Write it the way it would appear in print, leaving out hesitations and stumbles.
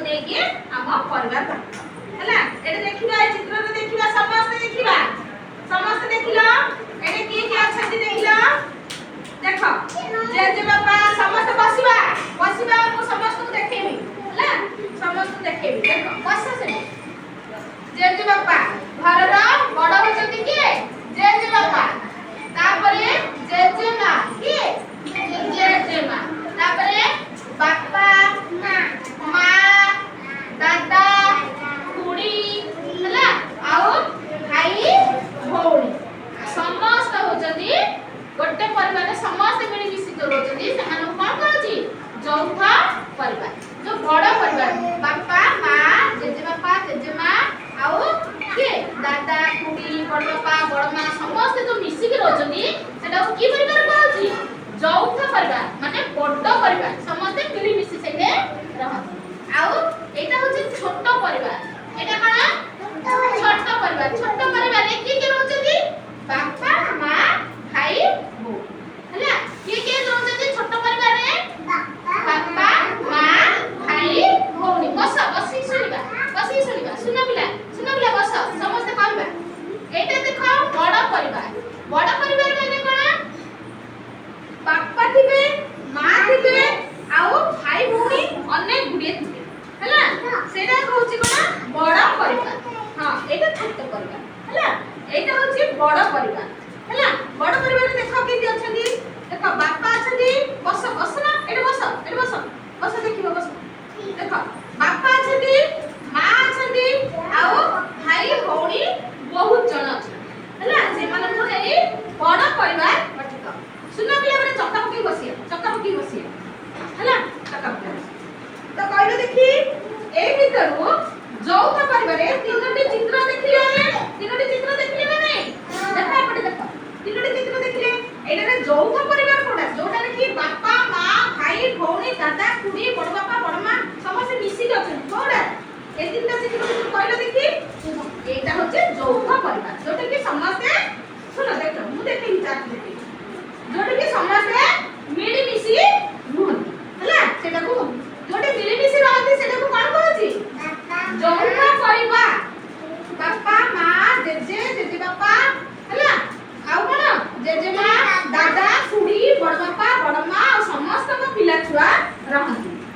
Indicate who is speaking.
Speaker 1: ନେଇକି ଆମ ପରିବାର ହେଲା। ଏଠି ଦେଖିବା ଏ ଚିତ୍ରରେ ଦେଖିବା ସମସ୍ତେ ଦେଖିବା ସମସ୍ତେ ଦେଖିଲ ଏଠି କିଏ ଅଛନ୍ତି ଦେଖିଲ देख जे बाबा समस्त बसिबा बसिबा मु समस्त को देखेबी होला समस्त देखेबी देख बस से जे बाबा घर रो बड़ होचंती के जे बाबा तापरे जे मां के जे मां तापरे बापा मां दादा खुड़ी होला आउ भाई भौणी समस्त होचंती गोटे परिवार समस्त मिली मिसी जो रोचंती सेमानो कोन कहछि यौथ परिवार जो बड़ परिवार बापा मां जेजे बापा जेजे मां आउ के दादा खुड़ी बड़ बापा बड़ मां समस्त जो मिसी के रोचंती सेटा की परिवार कहछि यौथ परिवार माने बड़ परिवार समस्त मिली मिसी सेगे रहत आउ एटा होछि छोट परिवार एटा कोन छोट परिवार की रोचंती बापा मां भाई ହେଲା କିଏ ରହୁଛନ୍ତି ଛୋଟ ପରିବାରରେ ବାପା ମା ଭାଇ ଭଉଣୀ ବସି ଶୁଣିବା ଶୁଣ ପିଲା ବସ ସମସ୍ତେ କହିବା ଏଇଟା ଦେଖ ବଡ଼ ପରିବାର ମାନେ କଣ ବାପା ଥିବେ ମା ଥିବେ ଆଉ ଭାଇ ଭଉଣୀ ଅନେକ ଗୁଡିଏ ଥିବେ ହେଲା ସେଇଟା କହୁଛି କଣ ବଡ଼ ପରିବାର ହଁ ଏଇଟା ଛୋଟ ପରିବାର ହେଲା ଏଇଟା ହଉଛି ବଡ଼ ପରିବାର ହେଲା ବଡ଼ ପରିବାର ଦେଖ କେମିତି ଅଛନ୍ତି देख बापा अछंती बस ना एटे बस देखिबो बस देख बापा अछंती मां अछंती आउ भाई भौणी बहुत जण अछन हला से माने को नै बड़ परिवार गठित सुना पिला माने चक्का पकी बसिया हला चक्का पकी तो कहलो देखि ए भीतरु यौथ परिवार तीनोटी चित्र देखिले माने देखा पटे देख तीनोटी चित्र देखिले एटा यौथ परिवार कोडा जोटा कि बापा मां भाई भौणी दादा खुड़ी बड़ बापा बड़ मां समस्त मिसी अछन कोडा ए तीनटा चित्र कहलो देखि एटा होचे यौथ परिवार जोटा कि समस्त सुनो देख मु देखि विचार देखि जोटा कि समस्त मिली मिसी रुहन हला सेटा को जोटे मिली मिसी रहती सेटा को कोन कहछि यौथ परिवार बापा मां जेजे बापा हला आउ कोन जेजे मां दादा खुड़ी बड़ बापा बड़ मां समस्त पिला छुआ रहନ୍ତି